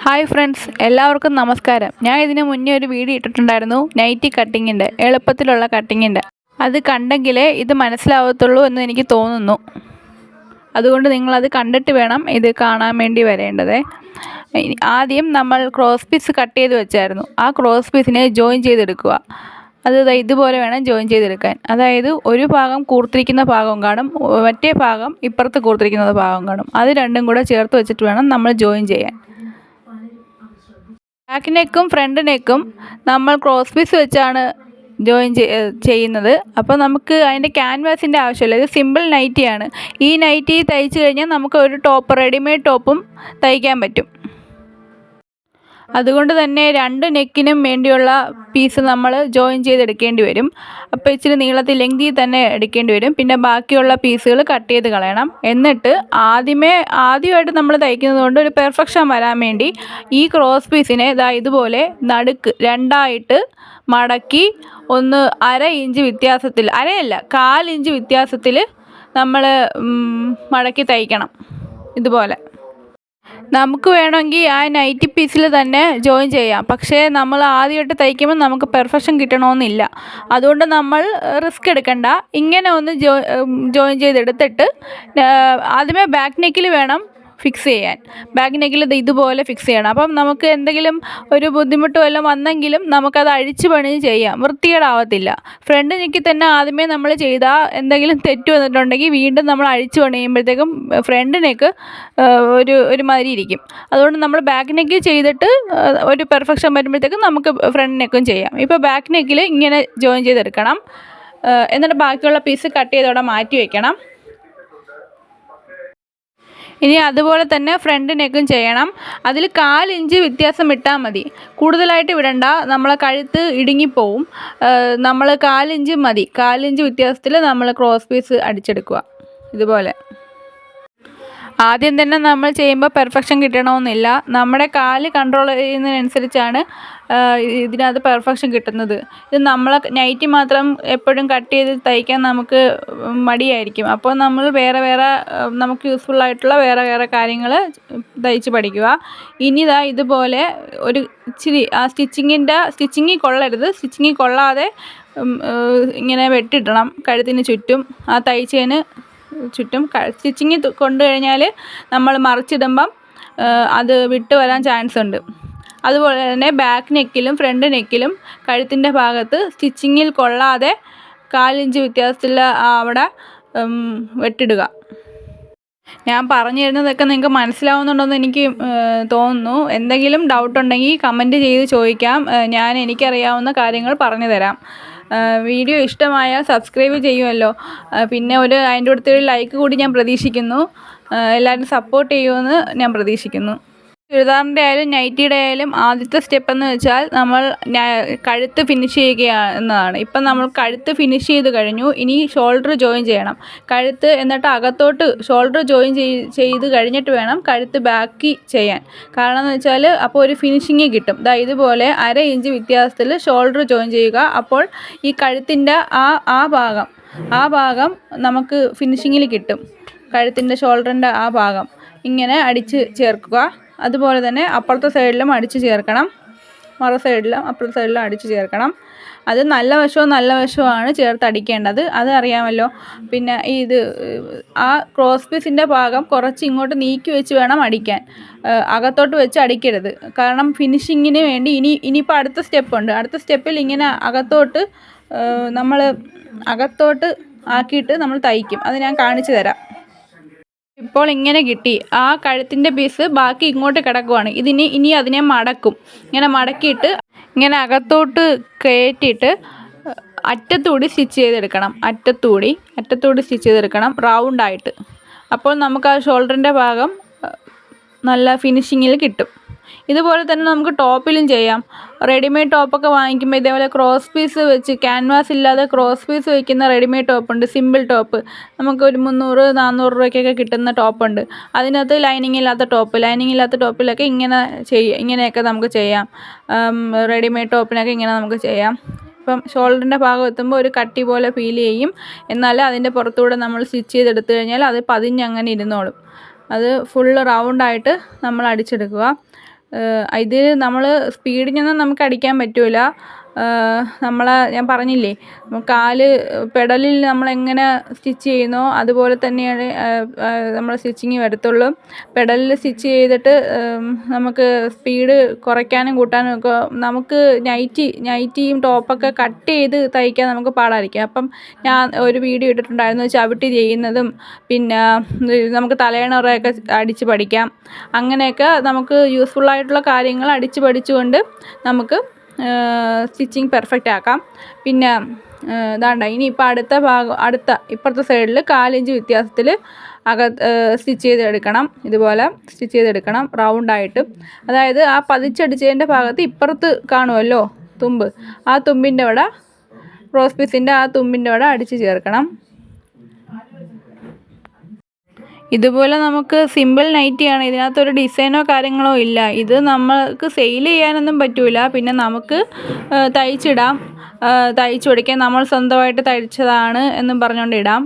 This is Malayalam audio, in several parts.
ഹായ് ഫ്രണ്ട്സ്, എല്ലാവർക്കും നമസ്കാരം. ഞാൻ ഇതിന് മുന്നേ ഒരു വീഡിയോ ഇട്ടിട്ടുണ്ടായിരുന്നു നൈറ്റി കട്ടിങ്ങിൻ്റെ, എളുപ്പത്തിലുള്ള കട്ടിങ്ങിൻ്റെ. അത് കണ്ടെങ്കിലേ ഇത് മനസ്സിലാവത്തുള്ളൂ എന്ന് എനിക്ക് തോന്നുന്നു. അതുകൊണ്ട് നിങ്ങളത് കണ്ടിട്ട് വേണം ഇത് കാണാൻ വേണ്ടി വരേണ്ടത്. ആദ്യം നമ്മൾ ക്രോസ് പീസ് കട്ട് ചെയ്ത് വെച്ചായിരുന്നു. ആ ക്രോസ് പീസിനെ ജോയിൻ ചെയ്തെടുക്കുക. അത് ഇതുപോലെ വേണം ജോയിൻ ചെയ്തെടുക്കാൻ. അതായത് ഒരു ഭാഗം കൂർത്തിരിക്കുന്ന ഭാഗം കാണും, മറ്റേ ഭാഗം ഇപ്പുറത്ത് കൂർത്തിരിക്കുന്ന ഭാഗം കാണും. അത് രണ്ടും കൂടെ ചേർത്ത് വെച്ചിട്ട് വേണം നമ്മൾ ജോയിൻ ചെയ്യാൻ. ബാക്ക് നെക്കും ഫ്രണ്ട് നെക്കും നമ്മൾ ക്രോസ് പീസ് വെച്ചാണ് ജോയിൻ ചെയ്യുന്നത്. അപ്പോൾ നമുക്ക് അതിൻ്റെ ക്യാൻവാസിൻ്റെ ആവശ്യമില്ല. ഇത് സിമ്പിൾ നൈറ്റിയാണ്. ഈ നൈറ്റി തയ്ച്ച് കഴിഞ്ഞാൽ നമുക്ക് ഒരു ടോപ്പ്, റെഡിമെയ്ഡ് ടോപ്പും തയ്ക്കാൻ പറ്റും. അതുകൊണ്ട് തന്നെ രണ്ട് നെക്കിനും വേണ്ടിയുള്ള പീസ് നമ്മൾ ജോയിൻ ചെയ്തെടുക്കേണ്ടി വരും. അപ്പോൾ ഇച്ചിരി നീളത്തിൽ ലെങ്തിയിൽ തന്നെ എടുക്കേണ്ടി വരും. പിന്നെ ബാക്കിയുള്ള പീസുകൾ കട്ട് ചെയ്ത് കളയണം. എന്നിട്ട് ആദ്യമായിട്ട് നമ്മൾ തയ്ക്കുന്നത് കൊണ്ട് ഒരു പെർഫെക്ഷൻ വരാൻ വേണ്ടി ഈ ക്രോസ് പീസിനെ ഇതുപോലെ നടുക്ക് രണ്ടായിട്ട് മടക്കി ഒന്ന് 1/2 ഇഞ്ച് വ്യത്യാസത്തിൽ, അരയല്ല 1/4 ഇഞ്ച് വ്യത്യാസത്തിൽ നമ്മൾ മടക്കി തയ്ക്കണം. ഇതുപോലെ നമുക്ക് വേണമെങ്കിൽ ആ നൈറ്റി പീസിൽ തന്നെ ജോയിൻ ചെയ്യാം. പക്ഷേ നമ്മൾ ആദ്യമായിട്ട് തയ്ക്കുമ്പോൾ നമുക്ക് പെർഫെക്ഷൻ കിട്ടണമെന്നില്ല. അതുകൊണ്ട് നമ്മൾ റിസ്ക് എടുക്കണ്ട. ഇങ്ങനെ ഒന്ന് ജോയിൻ ചെയ്തെടുത്തിട്ട് ആദ്യമേ ബാക്ക് നെക്കിൽ വേണം ഫിക്സ് ചെയ്യാൻ. ബാക്ക് നെക്കിൽ ഇതുപോലെ ഫിക്സ് ചെയ്യണം. അപ്പം നമുക്ക് എന്തെങ്കിലും ഒരു ബുദ്ധിമുട്ട് വല്ലതും വന്നെങ്കിലും നമുക്കത് അഴിച്ച് പണിഞ്ഞ് ചെയ്യാം, വൃത്തികേടാവത്തില്ല. ഫ്രണ്ട് നെക്കിൽ തന്നെ ആദ്യമേ നമ്മൾ ചെയ്താൽ എന്തെങ്കിലും തെറ്റ് വന്നിട്ടുണ്ടെങ്കിൽ വീണ്ടും നമ്മൾ അഴിച്ച് പണിയുമ്പോഴത്തേക്കും ഫ്രണ്ട് നെക്ക് ഒരു മാതിരി ഇരിക്കും. അതുകൊണ്ട് നമ്മൾ ബാക്ക് നെക്കിൽ ചെയ്തിട്ട് ഒരു പെർഫെക്ഷൻ വരുമ്പോഴത്തേക്കും നമുക്ക് ഫ്രണ്ട് നെക്കും ചെയ്യാം. ഇപ്പോൾ ബാക്ക് നെക്കിൽ ഇങ്ങനെ ജോയിൻ ചെയ്തെടുക്കണം. എന്നിട്ട് ബാക്കിയുള്ള പീസ് കട്ട് ചെയ്തോടെ മാറ്റി വയ്ക്കണം. ഇനി അതുപോലെ തന്നെ ഫ്രണ്ട് നെക്കും ചെയ്യണം. അതിൽ 1/4 ഇഞ്ച് വ്യത്യാസം ഇട്ടാൽ മതി, കൂടുതലായിട്ട് വിടണ്ട. നമ്മളെ കഴുത്ത് ഇടുങ്ങിപ്പോവും. നമ്മൾ 1/4 ഇഞ്ച് മതി. 1/4 ഇഞ്ച് വ്യത്യാസത്തിൽ നമ്മൾ ക്രോസ് പീസ് അടിച്ചെടുക്കുക. ഇതുപോലെ ആദ്യം തന്നെ നമ്മൾ ചെയ്യുമ്പോൾ പെർഫെക്ഷൻ കിട്ടണമെന്നില്ല. നമ്മുടെ കാല് കൺട്രോൾ ചെയ്യുന്നതിനനുസരിച്ചാണ് ഇതിനകത്ത് പെർഫെക്ഷൻ കിട്ടുന്നത്. ഇത് നമ്മളെ നൈറ്റി മാത്രം എപ്പോഴും കട്ട് ചെയ്ത് തയ്ക്കാൻ നമുക്ക് മടിയായിരിക്കും. അപ്പോൾ നമ്മൾ വേറെ നമുക്ക് യൂസ്ഫുള്ളായിട്ടുള്ള വേറെ കാര്യങ്ങൾ തയ്ച്ച് പഠിക്കുക. ഇനി ഇതുപോലെ ഒരു ഇച്ചിരി ആ സ്റ്റിച്ചിങ്ങിൽ കൊള്ളരുത്. സ്റ്റിച്ചിങ്ങിൽ കൊള്ളാതെ ഇങ്ങനെ വെട്ടിടണം കഴുത്തിന് ചുറ്റും. ആ തയ്ച്ചതിന് ചുറ്റും സ്റ്റിച്ചിങ് കൊണ്ടു കഴിഞ്ഞാൽ നമ്മൾ മറിച്ചിടുമ്പം അത് വിട്ട് വരാൻ ചാൻസ് ഉണ്ട്. അതുപോലെ തന്നെ ബാക്ക് നെക്കിലും ഫ്രണ്ട് നെക്കിലും കഴുത്തിൻ്റെ ഭാഗത്ത് സ്റ്റിച്ചിങ്ങിൽ കൊള്ളാതെ 1/4 ഇഞ്ച് വ്യത്യാസത്തിൽ അവിടെ വെട്ടിടുക. ഞാൻ പറഞ്ഞു തരുന്നതൊക്കെ നിങ്ങൾക്ക് മനസ്സിലാവുന്നുണ്ടെന്ന് എനിക്ക് തോന്നുന്നു. എന്തെങ്കിലും ഡൗട്ട് ഉണ്ടെങ്കിൽ കമൻറ്റ് ചെയ്ത് ചോദിക്കാം. ഞാൻ എനിക്കറിയാവുന്ന കാര്യങ്ങൾ പറഞ്ഞു തരാം. വീഡിയോ ഇഷ്ടമായാൽ സബ്സ്ക്രൈബ് ചെയ്യുമല്ലോ. പിന്നെ അതിൻ്റെ അടുത്ത് ഒരു ലൈക്ക് കൂടി ഞാൻ പ്രതീക്ഷിക്കുന്നു. എല്ലാവരും സപ്പോർട്ട് ചെയ്യുമെന്ന് ഞാൻ പ്രതീക്ഷിക്കുന്നു. ചുരിദാറിൻ്റെ ആയാലും നൈറ്റിയുടെ ആയാലും ആദ്യത്തെ സ്റ്റെപ്പ് എന്ന് വെച്ചാൽ നമ്മൾ കഴുത്ത് ഫിനിഷ് ചെയ്യുക എന്നതാണ്. ഇപ്പം നമ്മൾ കഴുത്ത് ഫിനിഷ് ചെയ്ത് കഴിഞ്ഞു. ഇനി ഷോൾഡർ ജോയിൻ ചെയ്യണം. കഴുത്ത് എന്നിട്ട് അകത്തോട്ട് ഷോൾഡർ ജോയിൻ ചെയ്ത് കഴിഞ്ഞിട്ട് വേണം കഴുത്ത് ബാക്കി ചെയ്യാൻ. കാരണം എന്ന് വെച്ചാൽ അപ്പോൾ ഒരു ഫിനിഷിങ് കിട്ടും. ഇതുപോലെ 1/2 ഇഞ്ച് വ്യത്യാസത്തിൽ ഷോൾഡർ ജോയിൻ ചെയ്യുക. അപ്പോൾ ഈ കഴുത്തിൻ്റെ ആ ഭാഗം നമുക്ക് ഫിനിഷിങ്ങിൽ കിട്ടും. കഴുത്തിൻ്റെ ഷോൾഡറിൻ്റെ ആ ഭാഗം ഇങ്ങനെ അടിച്ച് ചേർക്കുക. അതുപോലെ തന്നെ അപ്പുറത്തെ സൈഡിലും അടിച്ച് ചേർക്കണം. മറു സൈഡിലും അപ്പുറത്തെ സൈഡിലും അടിച്ച് ചേർക്കണം. അത് നല്ല വശമാണ് ചേർത്ത് അടിക്കേണ്ടത്. അത് അറിയാമല്ലോ. പിന്നെ ആ ക്രോസ് പീസിൻ്റെ ഭാഗം കുറച്ച് ഇങ്ങോട്ട് നീക്കി വെച്ച് വേണം അടിക്കാൻ. അകത്തോട്ട് വെച്ച് അടിക്കരുത്. കാരണം ഫിനിഷിങ്ങിന് വേണ്ടി ഇനിയിപ്പോൾ അടുത്ത സ്റ്റെപ്പുണ്ട്. അടുത്ത സ്റ്റെപ്പിൽ ഇങ്ങനെ നമ്മൾ അകത്തോട്ട് ആക്കിയിട്ട് നമ്മൾ തയ്ക്കും. അത് ഞാൻ കാണിച്ചു തരാം. ഇപ്പോൾ ഇങ്ങനെ കിട്ടി. ആ കഴുത്തിൻ്റെ പീസ് ബാക്കി ഇങ്ങോട്ട് കിടക്കുവാണ്. ഇനി അതിനെ മടക്കും. ഇങ്ങനെ മടക്കിയിട്ട് ഇങ്ങനെ അകത്തോട്ട് കയറ്റിയിട്ട് അറ്റത്തൂടി സ്റ്റിച്ച് ചെയ്തെടുക്കണം റൗണ്ടായിട്ട്. അപ്പോൾ നമുക്ക് ആ ഷോൾഡറിൻ്റെ ഭാഗം നല്ല ഫിനിഷിങ്ങിൽ കിട്ടും. ഇതുപോലെ തന്നെ നമുക്ക് ടോപ്പിലും ചെയ്യാം. റെഡിമെയ്ഡ് ടോപ്പൊക്കെ വാങ്ങിക്കുമ്പോൾ ഇതേപോലെ ക്രോസ് പീസ് വെച്ച് ക്യാൻവാസ് ഇല്ലാതെ ക്രോസ് പീസ് വയ്ക്കുന്ന റെഡിമെയ്ഡ് ടോപ്പുണ്ട്. സിമ്പിൾ ടോപ്പ് നമുക്ക് ഒരു 300-400 രൂപയ്ക്കൊക്കെ കിട്ടുന്ന ടോപ്പുണ്ട്. അതിനകത്ത് ലൈനിങ് ഇല്ലാത്ത ടോപ്പിലൊക്കെ ഇങ്ങനെയൊക്കെ നമുക്ക് ചെയ്യാം. റെഡിമെയ്ഡ് ടോപ്പിനൊക്കെ ഇങ്ങനെ നമുക്ക് ചെയ്യാം. ഇപ്പം ഷോൾഡറിൻ്റെ ഭാഗം എത്തുമ്പോൾ ഒരു കട്ടി പോലെ ഫീൽ ചെയ്യും. എന്നാൽ അതിൻ്റെ പുറത്തൂടെ നമ്മൾ സ്റ്റിച്ച് ചെയ്തെടുത്തു കഴിഞ്ഞാൽ അത് പതിഞ്ഞങ്ങനെ ഇരുന്നോളും. അത് ഫുള്ള് റൗണ്ടായിട്ട് നമ്മൾ അടിച്ചെടുക്കുക. ഇത് നമ്മൾ സ്പീഡിനൊന്നും നമുക്ക് അടിക്കാൻ പറ്റില്ല. ഞാൻ പറഞ്ഞില്ലേ, പെഡലിൽ നമ്മളെങ്ങനെ സ്റ്റിച്ച് ചെയ്യുന്നോ അതുപോലെ തന്നെയാണ് നമ്മൾ സ്റ്റിച്ചിങ് വരത്തുള്ളൂ. പെഡലിൽ സ്റ്റിച്ച് ചെയ്തിട്ട് നമുക്ക് സ്പീഡ് കുറയ്ക്കാനും കൂട്ടാനും ഒക്കെ നമുക്ക് നൈറ്റിയും ടോപ്പൊക്കെ കട്ട് ചെയ്ത് തയ്ക്കാൻ നമുക്ക് പാടായിരിക്കും. അപ്പം ഞാൻ ഒരു വീഡിയോ ഇട്ടിട്ടുണ്ടായിരുന്നു ചവിട്ടി ചെയ്യുന്നതും, പിന്നെ നമുക്ക് തലയണയൊക്കെ അടിച്ച് പഠിക്കാം. അങ്ങനെയൊക്കെ നമുക്ക് യൂസ്ഫുള്ളായിട്ടുള്ള കാര്യങ്ങൾ അടിച്ച് പഠിച്ചുകൊണ്ട് നമുക്ക് സ്റ്റിച്ചിങ് പെർഫെക്റ്റ് ആക്കാം. പിന്നെ ഇനിയിപ്പോൾ അടുത്ത ഇപ്പുറത്തെ സൈഡിൽ 1/4 ഇഞ്ച് വ്യത്യാസത്തിൽ സ്റ്റിച്ച് ചെയ്തെടുക്കണം. ഇതുപോലെ സ്റ്റിച്ച് ചെയ്തെടുക്കണം റൗണ്ടായിട്ട്. അതായത് ആ പതിച്ചടിച്ചതിൻ്റെ ഭാഗത്ത് ഇപ്പുറത്ത് കാണുമല്ലോ തുമ്പ്, ആ തുമ്പിൻ്റെ അവിടെ, ക്രോസ് പീസിൻ്റെ ആ തുമ്പിൻ്റെ അവിടെ അടിച്ച് ചേർക്കണം. ഇതുപോലെ നമുക്ക് സിമ്പിൾ നൈറ്റിയാണ്. ഇതിനകത്തൊരു ഡിസൈനോ കാര്യങ്ങളോ ഇല്ല. ഇത് നമുക്ക് സെയിൽ ചെയ്യാനൊന്നും പറ്റില്ല. പിന്നെ നമുക്ക് തയ്ച്ചിടാം, തയ്ച്ചു പഠിക്കാൻ നമ്മൾ സ്വന്തമായിട്ട് തയ്ച്ചതാണ് എന്നും പറഞ്ഞുകൊണ്ട് ഇടാം.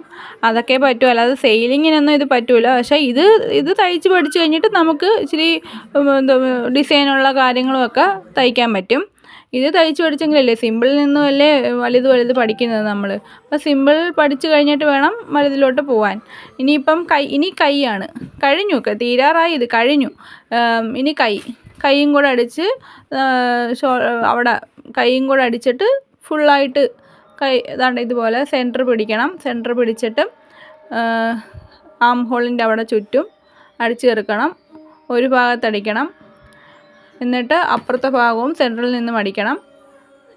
അതൊക്കെ പറ്റും, അല്ലാതെ സെയിലിങ്ങിനൊന്നും ഇത് പറ്റില്ല. പക്ഷേ ഇത് തയ്ച്ച് പഠിച്ചു കഴിഞ്ഞിട്ട് നമുക്ക് ഇച്ചിരി ഡിസൈനുള്ള കാര്യങ്ങളുമൊക്കെ തയ്ക്കാൻ പറ്റും. ഇത് തയ്ച്ച് പഠിച്ചെങ്കിലല്ലേ, സിമ്പിളിൽ നിന്നുമല്ലേ വലുത് പഠിക്കുന്നത് നമ്മൾ. അപ്പോൾ സിമ്പിൾ പഠിച്ചു കഴിഞ്ഞിട്ട് വേണം വലുതിലോട്ട് പോവാൻ. ഇനിയിപ്പം കൈയാണ് കഴിഞ്ഞു, തീരാറായി, ഇത് കഴിഞ്ഞു. ഇനി കൈയും കൂടെ അടിച്ച് അവിടെ കൈയും കൂടെ അടിച്ചിട്ട് ഫുള്ളായിട്ട് ഇതുപോലെ സെൻറ്റർ പിടിക്കണം. സെൻറ്റർ പിടിച്ചിട്ട് ആം ഹോളിൻ്റെ അവിടെ ചുറ്റും അടിച്ച് ചേർക്കണം. ഒരു ഭാഗത്തടിക്കണം, എന്നിട്ട് അപ്പുറത്തെ ഭാഗവും സെൻറ്ററിൽ നിന്നും അടിക്കണം.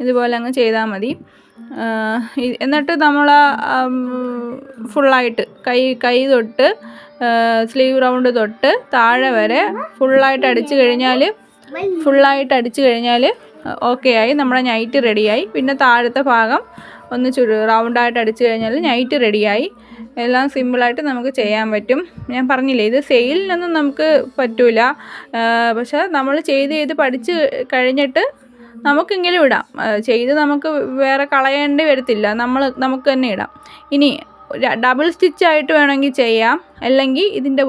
ഇതുപോലെ അങ്ങ് ചെയ്താൽ മതി. എന്നിട്ട് നമ്മൾ ഫുള്ളായിട്ട് കൈ തൊട്ട് സ്ലീവ് റൗണ്ട് തൊട്ട് താഴെ വരെ ഫുള്ളായിട്ട് അടിച്ചു കഴിഞ്ഞാൽ ഓക്കെ ആയി, നമ്മുടെ നൈറ്റ് റെഡിയായി. പിന്നെ താഴത്തെ ഭാഗം ഒന്ന് റൗണ്ടായിട്ട് അടിച്ചു കഴിഞ്ഞാൽ നൈറ്റ് റെഡിയായി. എല്ലാം സിമ്പിളായിട്ട് നമുക്ക് ചെയ്യാൻ പറ്റും. ഞാൻ പറഞ്ഞില്ലേ, ഇത് സെയിലിനൊന്നും നമുക്ക് പറ്റില്ല. പക്ഷേ നമ്മൾ ചെയ്ത് പഠിച്ച് കഴിഞ്ഞിട്ട് നമുക്കെങ്കിലും ഇടാം. ചെയ്ത് നമുക്ക് വേറെ കളയേണ്ടി വരത്തില്ല, നമുക്ക് തന്നെ ഇടാം. ഇനി ഡബിൾ സ്റ്റിച്ചായിട്ട് വേണമെങ്കിൽ ചെയ്യാം, അല്ലെങ്കിൽ ഇതിൻ്റെ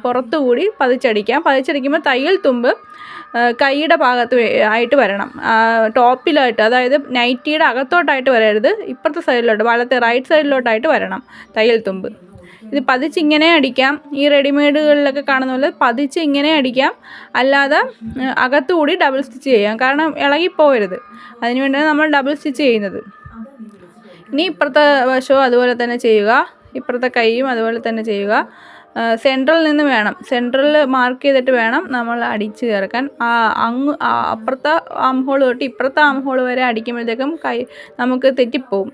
പുറത്തുകൂടി പതിച്ചടിക്കുമ്പോൾ തയ്യൽ തുമ്പ് കൈയുടെ ഭാഗത്ത് ആയിട്ട് വരണം, ടോപ്പിലായിട്ട്. അതായത് നൈറ്റിയുടെ അകത്തോട്ടായിട്ട് വരരുത്, ഇപ്പുറത്തെ സൈഡിലോട്ട്, റൈറ്റ് സൈഡിലോട്ടായിട്ട് വരണം തയ്യൽ തുമ്പ്. ഇത് പതിച്ചിങ്ങനെ അടിക്കാം. ഈ റെഡിമെയ്ഡുകളിലൊക്കെ കാണുന്ന പോലെ പതിച്ച് ഇങ്ങനെ അടിക്കാം, അല്ലാതെ അകത്തുകൂടി ഡബിൾ സ്റ്റിച്ച് ചെയ്യാം. കാരണം ഇളകിപ്പോകരുത്, അതിന് വേണ്ടിയാണ് നമ്മൾ ഡബിൾ സ്റ്റിച്ച് ചെയ്യുന്നത്. ഇനി ഇപ്പുറത്തെ വശവും അതുപോലെ തന്നെ ചെയ്യുക, ഇപ്പുറത്തെ കൈയും അതുപോലെ തന്നെ ചെയ്യുക. സെൻട്രൽ നിന്ന് വേണം, സെൻട്രൽ മാർക്ക് ചെയ്തിട്ട് വേണം നമ്മൾ അടിച്ച് ചേർക്കാൻ. അപ്പുറത്തെ ആം ഹോൾ തൊട്ട് ഇപ്പുറത്തെ ആം ഹോൾ വരെ അടിക്കുമ്പോഴത്തേക്കും നമുക്ക് തെറ്റിപ്പോവും.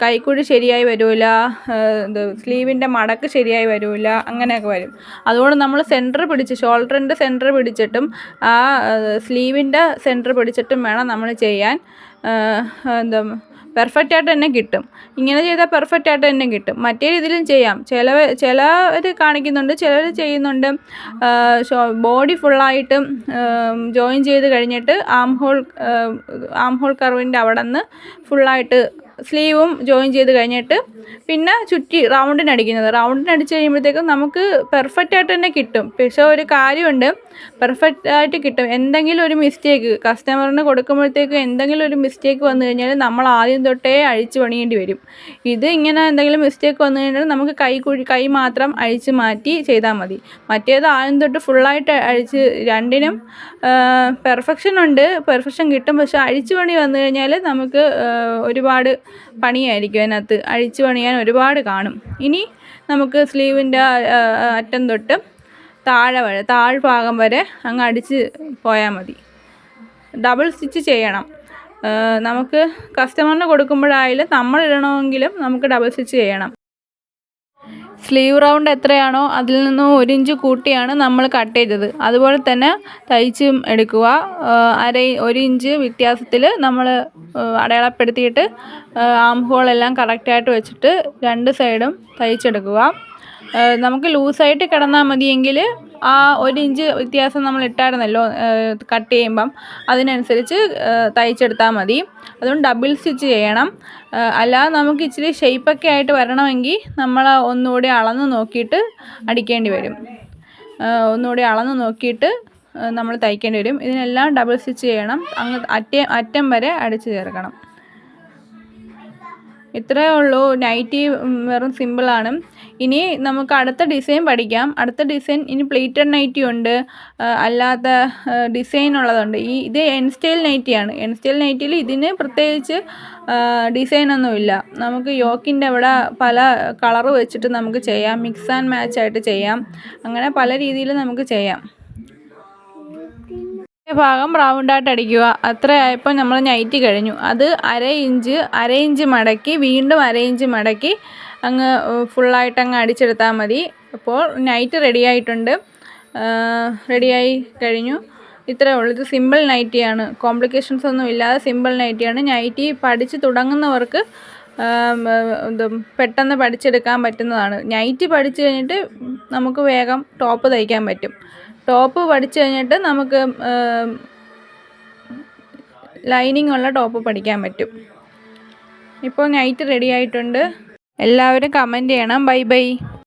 കൈക്കുഴി ശരിയായി വരില്ല, സ്ലീവിൻ്റെ മടക്ക് ശരിയായി വരില്ല, അങ്ങനെയൊക്കെ വരും. അതുകൊണ്ട് നമ്മൾ ഷോൾഡറിൻ്റെ സെൻറ്റർ പിടിച്ചിട്ടും സ്ലീവിൻ്റെ സെൻറ്റർ പിടിച്ചിട്ടും വേണം നമ്മൾ ചെയ്യാൻ. പെർഫെക്റ്റ് ആയിട്ട് തന്നെ കിട്ടും. ഇങ്ങനെ ചെയ്താൽ പെർഫെക്റ്റ് ആയിട്ട് തന്നെ കിട്ടും. മറ്റേ രീതിയിലും ചെയ്യാം. ചിലർ കാണിക്കുന്നുണ്ട്, ചിലർ ചെയ്യുന്നുണ്ട് ബോഡി ഫുള്ളായിട്ട് ജോയിൻ ചെയ്ത് കഴിഞ്ഞിട്ട് ആം ഹോൾ കർവിൻ്റെ അവിടെ നിന്ന് ഫുള്ളായിട്ട് സ്ലീവും ജോയിൻ ചെയ്ത് കഴിഞ്ഞിട്ട് പിന്നെ ചുറ്റി റൗണ്ടിനടിച്ച് കഴിയുമ്പോഴത്തേക്കും നമുക്ക് പെർഫെക്റ്റ് ആയിട്ട് തന്നെ കിട്ടും. പക്ഷേ ഒരു കാര്യമുണ്ട്, പെർഫെക്റ്റ് ആയിട്ട് കിട്ടും. എന്തെങ്കിലും ഒരു മിസ്റ്റേക്ക് കസ്റ്റമറിന് കൊടുക്കുമ്പോഴത്തേക്കും എന്തെങ്കിലും ഒരു മിസ്റ്റേക്ക് വന്നു കഴിഞ്ഞാൽ നമ്മൾ ആദ്യം തൊട്ടേ അഴിച്ച് പണിയേണ്ടി വരും. ഇത് ഇങ്ങനെ എന്തെങ്കിലും മിസ്റ്റേക്ക് വന്നു കഴിഞ്ഞാൽ നമുക്ക് കൈ മാത്രം അഴിച്ച് മാറ്റി ചെയ്താൽ മതി. മറ്റേത് ആദ്യം തൊട്ട് ഫുള്ളായിട്ട് അഴിച്ച്, രണ്ടിനും പെർഫെക്ഷൻ കിട്ടും. പക്ഷേ അഴിച്ച് പണി വന്നു കഴിഞ്ഞാൽ നമുക്ക് ഒരുപാട് പണിയായിരിക്കും. അതിനകത്ത് അഴിച്ച് പണിയാൻ ഒരുപാട് കാണും. ഇനി നമുക്ക് സ്ലീവിൻ്റെ അറ്റം തൊട്ട് താഴ്ഭാഗം വരെ അങ്ങ് അടിച്ച് പോയാൽ മതി. ഡബിൾ സ്റ്റിച്ച് ചെയ്യണം. നമുക്ക് കസ്റ്റമറിന് കൊടുക്കുമ്പോഴായാലും നമ്മൾ ഇടണമെങ്കിലും നമുക്ക് ഡബിൾ സ്റ്റിച്ച് ചെയ്യണം. സ്ലീവ് റൗണ്ട് എത്രയാണോ അതിൽ നിന്നും 1 ഇഞ്ച് കൂട്ടിയാണ് നമ്മൾ കട്ട് ചെയ്തത്. അതുപോലെ തന്നെ തയ്ച്ചും എടുക്കുക. 1 ഇഞ്ച് വ്യത്യാസത്തിൽ നമ്മൾ അടയാളപ്പെടുത്തിയിട്ട് ആം ഹോളെല്ലാം കറക്റ്റായിട്ട് വെച്ചിട്ട് 2 സൈഡും തയ്ച്ചെടുക്കുക. നമുക്ക് ലൂസായിട്ട് കിടന്നാൽ മതിയെങ്കിൽ ആ 1 ഇഞ്ച് വ്യത്യാസം നമ്മൾ ഇട്ടായിരുന്നല്ലോ കട്ട് ചെയ്യുമ്പം, അതിനനുസരിച്ച് തയ്ച്ചെടുത്താൽ മതി. അതുകൊണ്ട് ഡബിൾ സ്റ്റിച്ച് ചെയ്യണം. അല്ലാതെ നമുക്ക് ഇച്ചിരി ഷേപ്പൊക്കെ ആയിട്ട് വരണമെങ്കിൽ നമ്മൾ ഒന്നുകൂടി അളന്ന് നോക്കിയിട്ട് അടിക്കേണ്ടി വരും. ഒന്നുകൂടി അളന്ന് നോക്കിയിട്ട് നമ്മൾ തയ്ക്കേണ്ടി വരും. ഇതിനെല്ലാം ഡബിൾ സ്റ്റിച്ച് ചെയ്യണം. അറ്റം വരെ അടിച്ച് ചേർക്കണം. ഇത്രയേ ഉള്ളൂ. നൈറ്റി വെറും സിമ്പിളാണ്. ഇനി നമുക്ക് അടുത്ത ഡിസൈൻ പഠിക്കാം. അടുത്ത ഡിസൈൻ ഇനി പ്ലീറ്റഡ് നൈറ്റി ഉണ്ട്, അല്ലാത്ത ഡിസൈൻ ഉള്ളതുണ്ട്. ഇത് എൻ സ്റ്റൈൽ നൈറ്റിയാണ്. എൻ സ്റ്റൈൽ നൈറ്റിയിൽ ഇതിന് പ്രത്യേകിച്ച് ഡിസൈനൊന്നുമില്ല. നമുക്ക് യോക്കിൻ്റെ അവിടെ പല കളറ് വെച്ചിട്ട് നമുക്ക് ചെയ്യാം, മിക്സ് ആൻഡ് മാച്ച് ആയിട്ട് ചെയ്യാം. അങ്ങനെ പല രീതിയിൽ നമുക്ക് ചെയ്യാം. ഭാഗം റൗണ്ടായിട്ട് അടിക്കുക. അത്രയായപ്പോൾ നമ്മൾ നൈറ്റി കഴിഞ്ഞു. അത് അര ഇഞ്ച് മടക്കി വീണ്ടും അര ഇഞ്ച് മടക്കി അങ്ങ് ഫുള്ളായിട്ട് അങ്ങ് അടിച്ചെടുത്താൽ മതി. അപ്പോൾ നൈറ്റി റെഡിയായിട്ടുണ്ട്. റെഡിയായി കഴിഞ്ഞു. ഇത്രയേ ഉള്ളൂ. ഇത് സിമ്പിൾ നൈറ്റിയാണ്, കോംപ്ലിക്കേഷൻസ് ഒന്നും ഇല്ലാതെ സിമ്പിൾ നൈറ്റിയാണ്. നൈറ്റി പഠിച്ച് തുടങ്ങുന്നവർക്ക് പെട്ടെന്ന് പഠിച്ചെടുക്കാൻ പറ്റുന്നതാണ്. നൈറ്റി പഠിച്ചു കഴിഞ്ഞിട്ട് നമുക്ക് വേഗം ടോപ്പ് തയ്ക്കാൻ പറ്റും. ടോപ്പ് പഠിച്ചു കഴിഞ്ഞിട്ട് നമുക്ക് ലൈനിങ് ഉള്ള ടോപ്പ് പഠിക്കാൻ പറ്റും. ഇപ്പോൾ നൈറ്റ് റെഡി ആയിട്ടുണ്ട്. എല്ലാവരും കമൻറ്റ് ചെയ്യണം. Bye bye.